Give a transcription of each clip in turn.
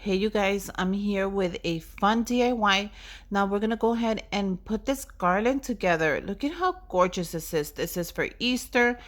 Hey you guys, I'm here with a fun DIY. Now we're gonna go ahead and put this garland together. Look at how gorgeous this is. This is for Easter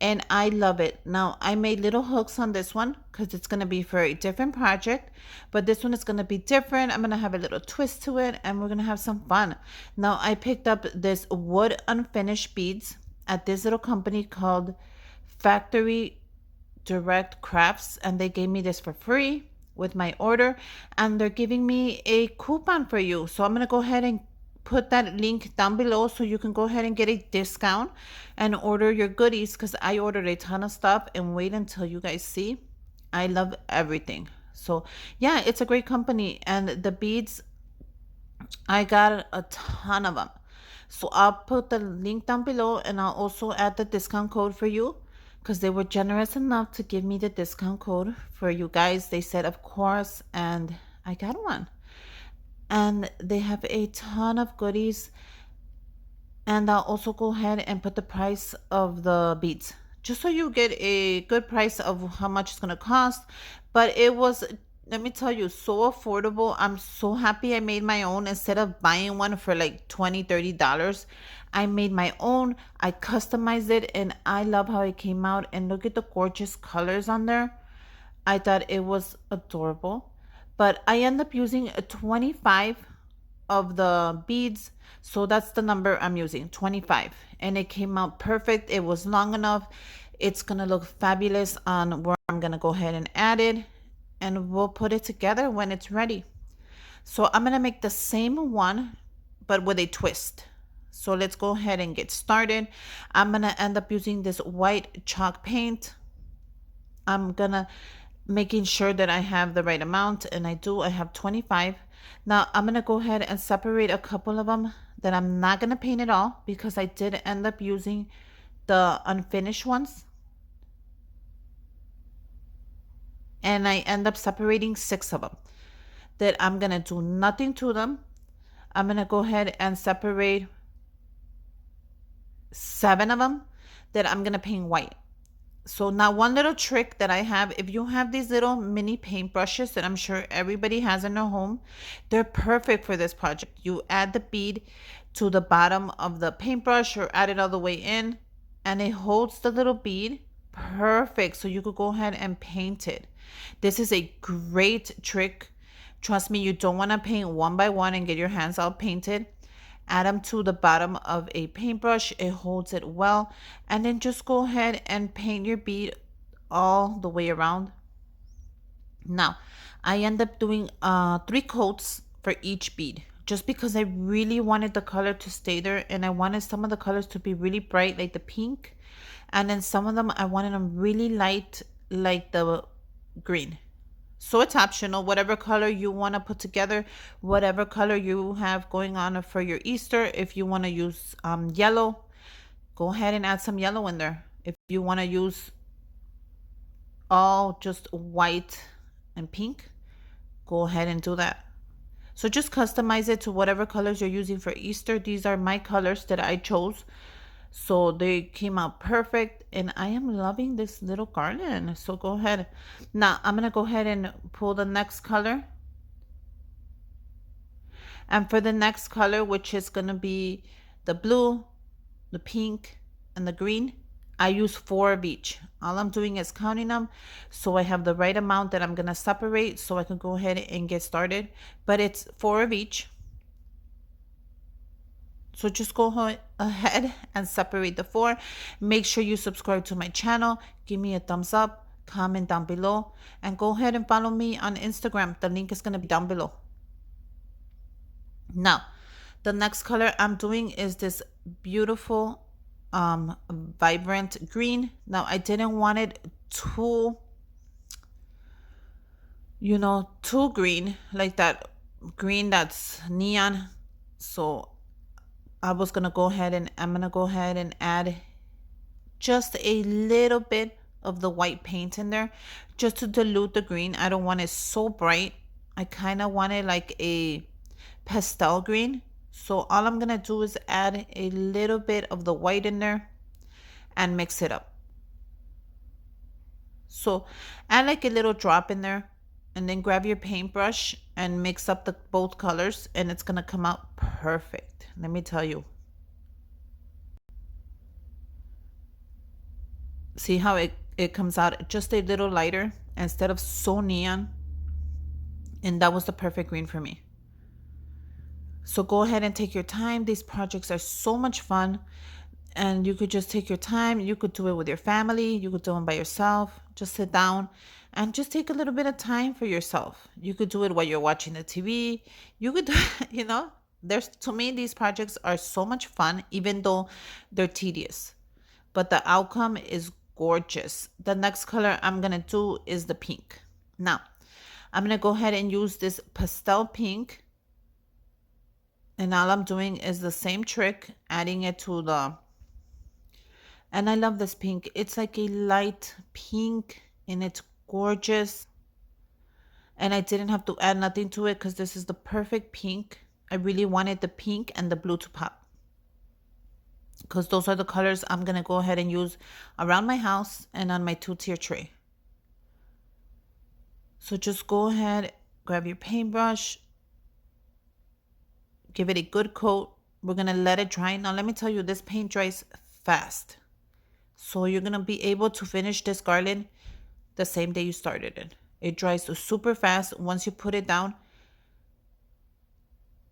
and I love it. Now I made little hooks on this one because it's gonna be for a different project, but this one is gonna be different. I'm gonna have a little twist to it and we're gonna have some fun. Now I picked up this wood unfinished beads at this little company called Factory Direct Crafts, and they gave me this for free with my order, and they're giving me a coupon for you. So I'm going to go ahead and put that link down below so you can go ahead and get a discount and order your goodies, because I ordered a ton of stuff, and wait until you guys see. I love everything. So yeah, it's a great company, and the beads, I got a ton of them. So I'll put the link down below, and I'll also add the discount code for you because they were generous enough to give me the discount code for you guys. They said, of course, and I got one. And they have a ton of goodies. And I'll also go ahead and put the price of the beads just so you get a good price of how much it's going to cost. But it was, let me tell you, so affordable. I'm so happy I made my own instead of buying one for like $20-$30. I made my own. I customized it and I love how it came out. And look at the gorgeous colors on there. I thought it was adorable. But I end up using a 25 of the beads, so that's the number I'm using, 25, and it came out perfect. It was long enough. It's gonna look fabulous on where I'm gonna go ahead and add it, and we'll put it together when it's ready. So I'm gonna make the same one but with a twist. So let's go ahead and get started. I'm gonna end up using this white chalk paint. I'm gonna making sure that I have the right amount, and I do. I have 25. Now I'm gonna go ahead and separate a couple of them that I'm not gonna paint at all because I did end up using the unfinished ones, and I end up separating 6 of them that I'm gonna do nothing to them. I'm gonna go ahead and separate 7 of them that I'm gonna paint white. So now one little trick that I have, if you have these little mini paintbrushes that I'm sure everybody has in their home, they're perfect for this project. You add the bead to the bottom of the paintbrush or add it all the way in, and it holds the little bead perfect, so you could go ahead and paint it. This is a great trick. Trust me, you don't want to paint one by one and get your hands all painted. Add them to the bottom of a paintbrush. It holds it well. And then just go ahead and paint your bead all the way around. Now, I end up doing 3 coats for each bead, just because I really wanted the color to stay there, and I wanted some of the colors to be really bright, like the pink, and then some of them I wanted them really light, like the green. So it's optional, whatever color you want to put together, whatever color you have going on for your Easter. If you want to use yellow, go ahead and add some yellow in there. If you want to use all just white and pink, go ahead and do that. So just customize it to whatever colors you're using for Easter. These are my colors that I chose. So they came out perfect, and I am loving this little garland. So go ahead. Now I'm gonna go ahead and pull the next color. And for the next color, which is gonna be the blue, the pink, and the green, I use 4 of each. All I'm doing is counting them so I have the right amount that I'm gonna separate so I can go ahead and get started. But it's 4 of each. So just go ahead and separate the 4. Make sure you subscribe to my channel. Give me a thumbs up, comment down below, and go ahead and follow me on Instagram. The link is going to be down below. Now, the next color I'm doing is this beautiful vibrant green. Now, I didn't want it too, too green, like that green that's neon. So I was going to go ahead and I'm going to go ahead and add just a little bit of the white paint in there just to dilute the green. I don't want it so bright. I kind of want it like a pastel green. So all I'm going to do is add a little bit of the white in there and mix it up. So add like a little drop in there And then grab your paintbrush and mix up the both colors, and it's gonna come out perfect. Let me tell you. See how it comes out just a little lighter instead of so neon? And that was the perfect green for me. So go ahead and take your time. These projects are so much fun. And you could just take your time. You could do it with your family. You could do them by yourself. Just sit down and just take a little bit of time for yourself. You could do it while you're watching the TV. You could, there's to me, these projects are so much fun, even though they're tedious. But the outcome is gorgeous. The next color I'm going to do is the pink. Now, I'm going to go ahead and use this pastel pink. And all I'm doing is the same trick, adding it to the... And I love this pink. It's like a light pink and it's gorgeous. And I didn't have to add nothing to it because this is the perfect pink. I really wanted the pink and the blue to pop, because those are the colors I'm going to go ahead and use around my house and on my 2-tier tray. So just go ahead, grab your paintbrush, give it a good coat. We're going to let it dry. Now, let me tell you, this paint dries fast. So you're going to be able to finish this garland the same day you started it. It dries super fast. Once you put it down,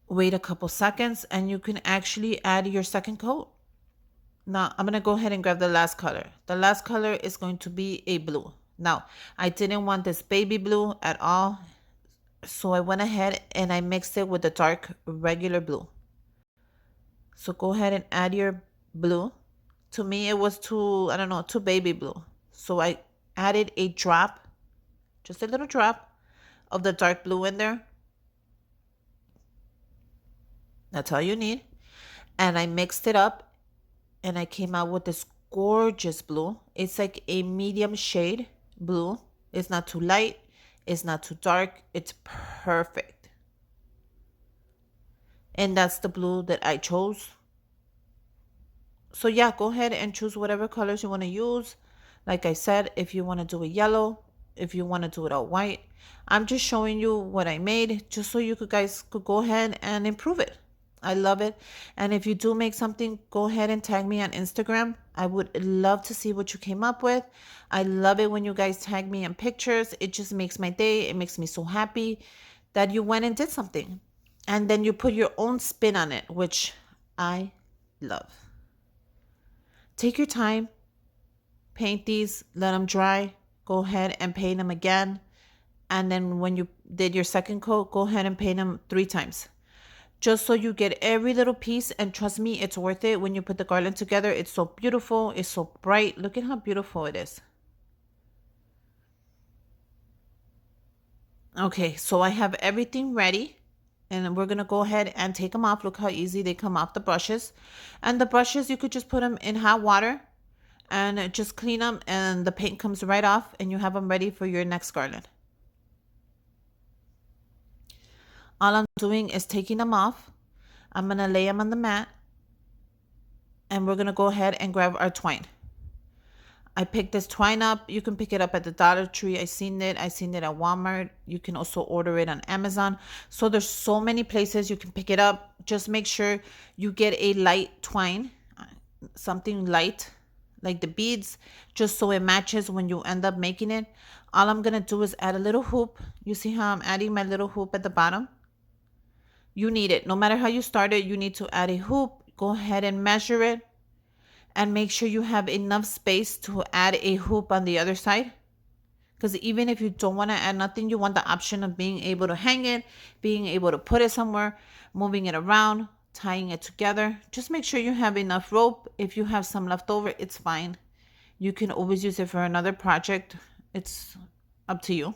wait a couple seconds and you can actually add your second coat. Now, I'm going to go ahead and grab the last color. The last color is going to be a blue. Now, I didn't want this baby blue at all, so I went ahead and I mixed it with the dark regular blue. So go ahead and add your blue. To me, it was too baby blue. So I added a drop, just a little drop of the dark blue in there. That's all you need. And I mixed it up and I came out with this gorgeous blue. It's like a medium shade blue. It's not too light. It's not too dark. It's perfect. And that's the blue that I chose. So yeah, go ahead and choose whatever colors you want to use. Like I said, if you want to do it yellow, if you want to do it all white. I'm just showing you what I made just so you guys could go ahead and improve it. I love it. And if you do make something, go ahead and tag me on Instagram. I would love to see what you came up with. I love it when you guys tag me in pictures. It just makes my day. It makes me so happy that you went and did something. And then you put your own spin on it, which I love. Take your time, paint these, let them dry, go ahead and paint them again. And then when you did your second coat, go ahead and paint them 3 times. Just so you get every little piece, and trust me, it's worth it when you put the garland together. It's so beautiful, it's so bright. Look at how beautiful it is. Okay, so I have everything ready. And we're going to go ahead and take them off. Look how easy they come off the brushes. And the brushes, you could just put them in hot water and just clean them. And the paint comes right off. And you have them ready for your next garland. All I'm doing is taking them off. I'm going to lay them on the mat. And we're going to go ahead and grab our twine. I picked this twine up. You can pick it up at the Dollar Tree. I seen it at Walmart. You can also order it on Amazon. So there's so many places you can pick it up. Just make sure you get a light twine, something light like the beads, just so it matches when you end up making it. All I'm going to do is add a little hoop. You see how I'm adding my little hoop at the bottom? You need it. No matter how you start it, you need to add a hoop. Go ahead and measure it. And make sure you have enough space to add a hoop on the other side. Because even if you don't want to add nothing, you want the option of being able to hang it, being able to put it somewhere, moving it around, tying it together. Just make sure you have enough rope. If you have some left over, it's fine. You can always use it for another project. It's up to you.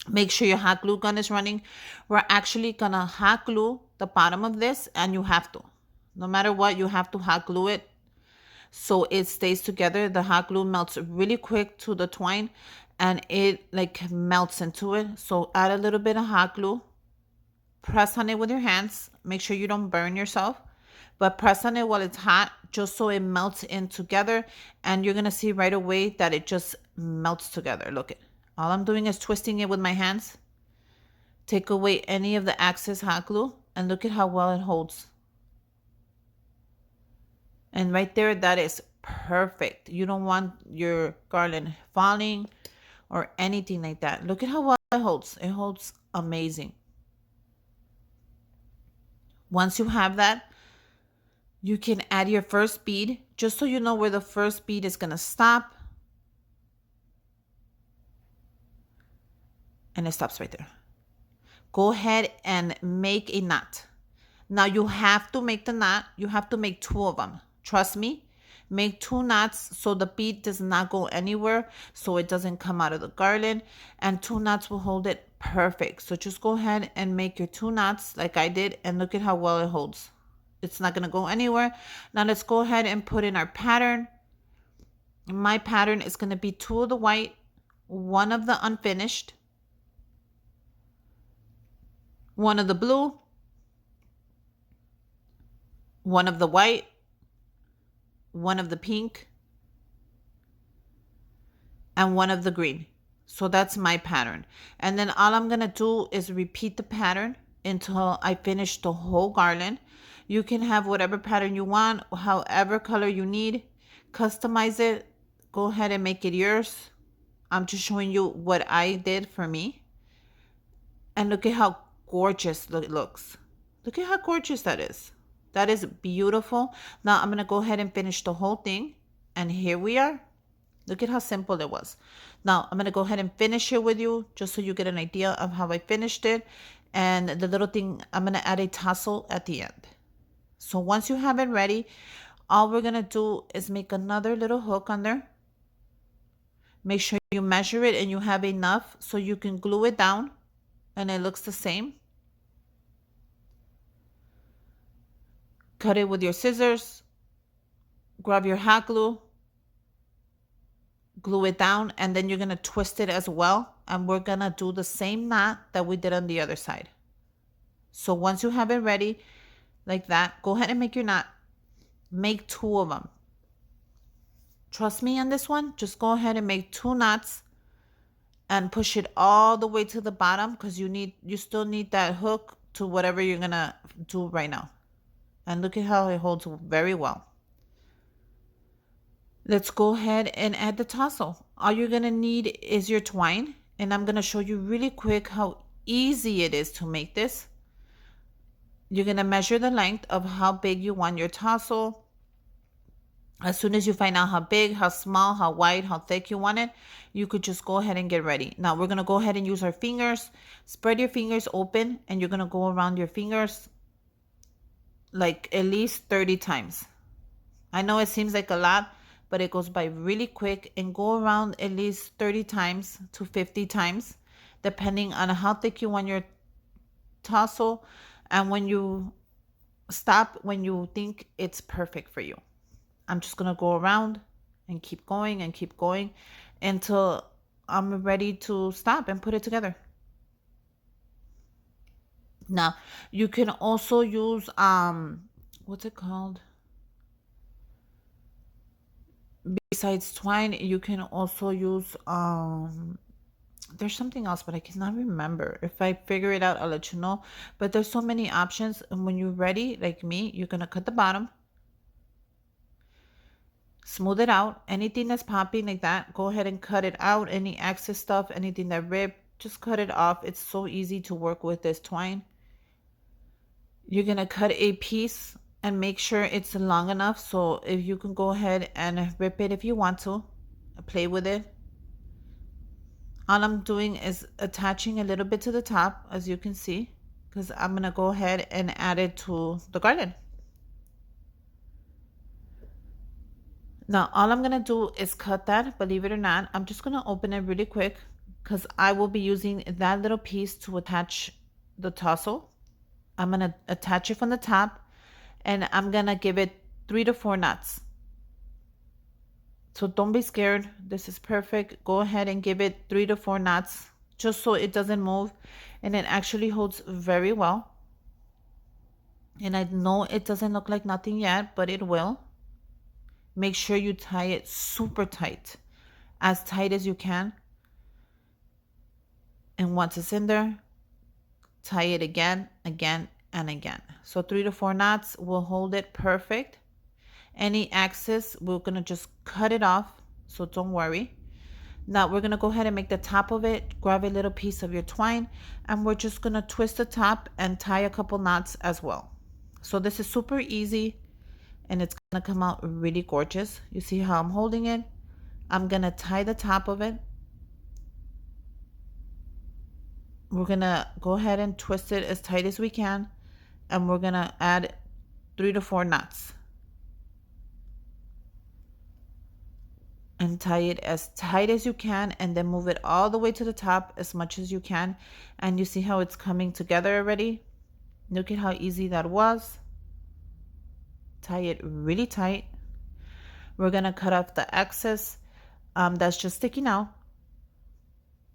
Make sure your hot glue gun is running. We're actually going to hot glue the bottom of this, and you have to. No matter what, you have to hot glue it so it stays together. The hot glue melts really quick to the twine and it like melts into it. So add a little bit of hot glue. Press on it with your hands. Make sure you don't burn yourself. But press on it while it's hot just so it melts in together. And you're going to see right away that it just melts together. Look it. All I'm doing is twisting it with my hands. Take away any of the excess hot glue and look at how well it holds. And right there, that is perfect. You don't want your garland falling or anything like that. Look at how well it holds. It holds amazing. Once you have that, you can add your first bead, just so you know where the first bead is going to stop. And it stops right there. Go ahead and make a knot. Now you have to make the knot. You have to make 2 of them. Trust me. Make 2 knots so the bead does not go anywhere, so it doesn't come out of the garland. And 2 knots will hold it perfect. So just go ahead and make your 2 knots like I did, and look at how well it holds. It's not going to go anywhere. Now let's go ahead and put in our pattern. My pattern is going to be 2 of the white, 1 of the unfinished, 1 of the blue, 1 of the white, 1 of the pink, and 1 of the green. So that's my pattern. And then all I'm going to do is repeat the pattern until I finish the whole garland. You can have whatever pattern you want, however color you need. Customize it. Go ahead and make it yours. I'm just showing you what I did for me. And look at how gorgeous it looks. Look at how gorgeous that is. That is beautiful. Now I'm going to go ahead and finish the whole thing. And here we are. Look at how simple it was. Now I'm going to go ahead and finish it with you just so you get an idea of how I finished it. And the little thing, I'm going to add a tassel at the end. So once you have it ready, all we're going to do is make another little hook on there. Make sure you measure it and you have enough so you can glue it down and it looks the same. Cut it with your scissors. Grab your hot glue. Glue it down, and then you're going to twist it as well. And we're going to do the same knot that we did on the other side. So once you have it ready like that, go ahead and make your knot. Make 2 of them. Trust me on this one. Just go ahead and make 2 knots and push it all the way to the bottom, because you still need that hook to whatever you're going to do right now. And look at how it holds very well. Let's go ahead and add the tassel. All you're going to need is your twine. And I'm going to show you really quick how easy it is to make this. You're going to measure the length of how big you want your tassel. As soon as you find out how big, how small, how wide, how thick you want it, you could just go ahead and get ready. Now we're going to go ahead and use our fingers. Spread your fingers open, and you're going to go around your fingers like at least 30 times. I know it seems like a lot, but it goes by really quick. And go around at least 30 times to 50 times, depending on how thick you want your tassel. And when you stop, when you think it's perfect for you. I'm just going to go around and keep going until I'm ready to stop and put it together. Now, you can also use, what's it called? Besides twine, you can also use, there's something else, but I cannot remember. If I figure it out, I'll let you know. But there's so many options. And when you're ready, like me, you're going to cut the bottom. Smooth it out. Anything that's popping like that, go ahead and cut it out. Any excess stuff, anything that ripped, just cut it off. It's so easy to work with this twine. You're going to cut a piece and make sure it's long enough. So if you can go ahead and rip it if you want to, play with it. All I'm doing is attaching a little bit to the top, as you can see, because I'm going to go ahead and add it to the garland. Now, all I'm going to do is cut that. Believe it or not, I'm just going to open it really quick because I will be using that little piece to attach the tassel. I'm going to attach it from the top, and I'm going to give it 3 to 4 knots. So don't be scared. This is perfect. Go ahead and give it 3 to 4 knots just so it doesn't move, and it actually holds very well. And I know it doesn't look like nothing yet, but it will. Make sure you tie it super tight, as tight as you can. And once it's in there, tie it again, again, and again. So 3 to 4 knots will hold it perfect. Any excess, we're going to just cut it off. So don't worry. Now we're going to go ahead and make the top of it. Grab a little piece of your twine and we're just going to twist the top and tie a couple knots as well. So this is super easy and it's going to come out really gorgeous. You see how I'm holding it? I'm going to tie the top of it. We're going to go ahead and twist it as tight as we can. And we're going to add 3 to 4 knots. And tie it as tight as you can and then move it all the way to the top as much as you can. And you see how it's coming together already? Look at how easy that was. Tie it really tight. We're going to cut off the excess that's just sticking out.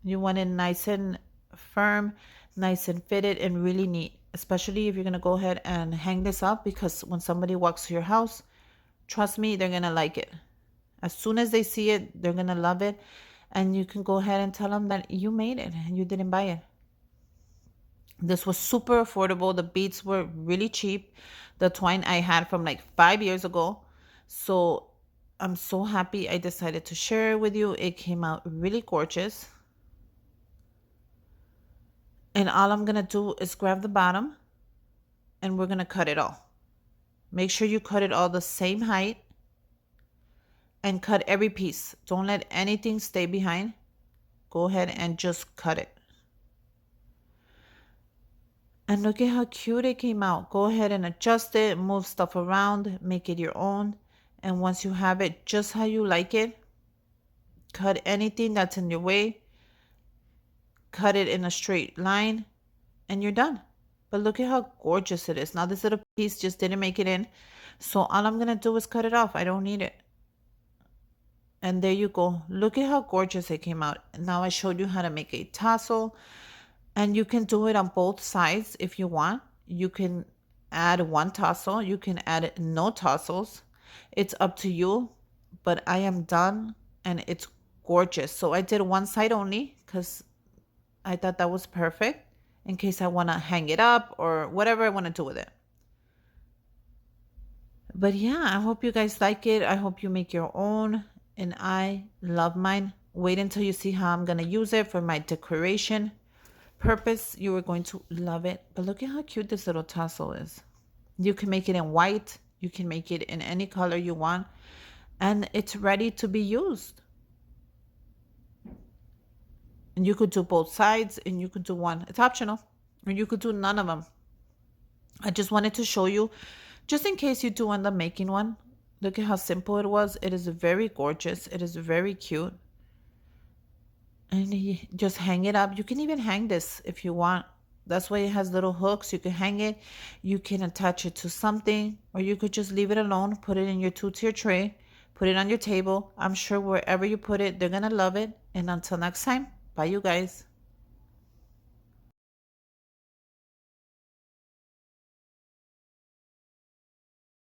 You want it nice and firm, nice and fitted and really neat, especially if you're going to go ahead and hang this up, because when somebody walks to your house, trust me, they're going to like it. As soon as they see it, they're going to love it. And you can go ahead and tell them that you made it and you didn't buy it. This was super affordable. The beads were really cheap. The twine I had from like 5 years ago. So I'm so happy I decided to share it with you. It came out really gorgeous. And all I'm going to do is grab the bottom and we're going to cut it all. Make sure you cut it all the same height and cut every piece. Don't let anything stay behind. Go ahead and just cut it. And look at how cute it came out. Go ahead and adjust it, move stuff around, make it your own. And once you have it just how you like it, cut anything that's in your way, cut it in a straight line, and you're done. But look at how gorgeous it is. Now this little piece just didn't make it in. So all I'm going to do is cut it off. I don't need it. And there you go. Look at how gorgeous it came out. Now I showed you how to make a tassel. And you can do it on both sides if you want. You can add one tassel. You can add no tassels. It's up to you. But I am done and it's gorgeous. So I did one side only because I thought that was perfect in case I want to hang it up or whatever I want to do with it. But yeah, I hope you guys like it. I hope you make your own. And I love mine. Wait until you see how I'm going to use it for my decoration purpose. You are going to love it. But look at how cute this little tassel is. You can make it in white. You can make it in any color you want. And it's ready to be used. And you could do both sides and you could do one. It's optional. Or you could do none of them. I just wanted to show you, just in case you do end up making one. Look at how simple it was. It is very gorgeous. It is very cute. And you just hang it up. You can even hang this if you want. That's why it has little hooks. You can hang it. You can attach it to something. Or you could just leave it alone. Put it in your 2-tier tray. Put it on your table. I'm sure wherever you put it, they're going to love it. And until next time, bye you guys.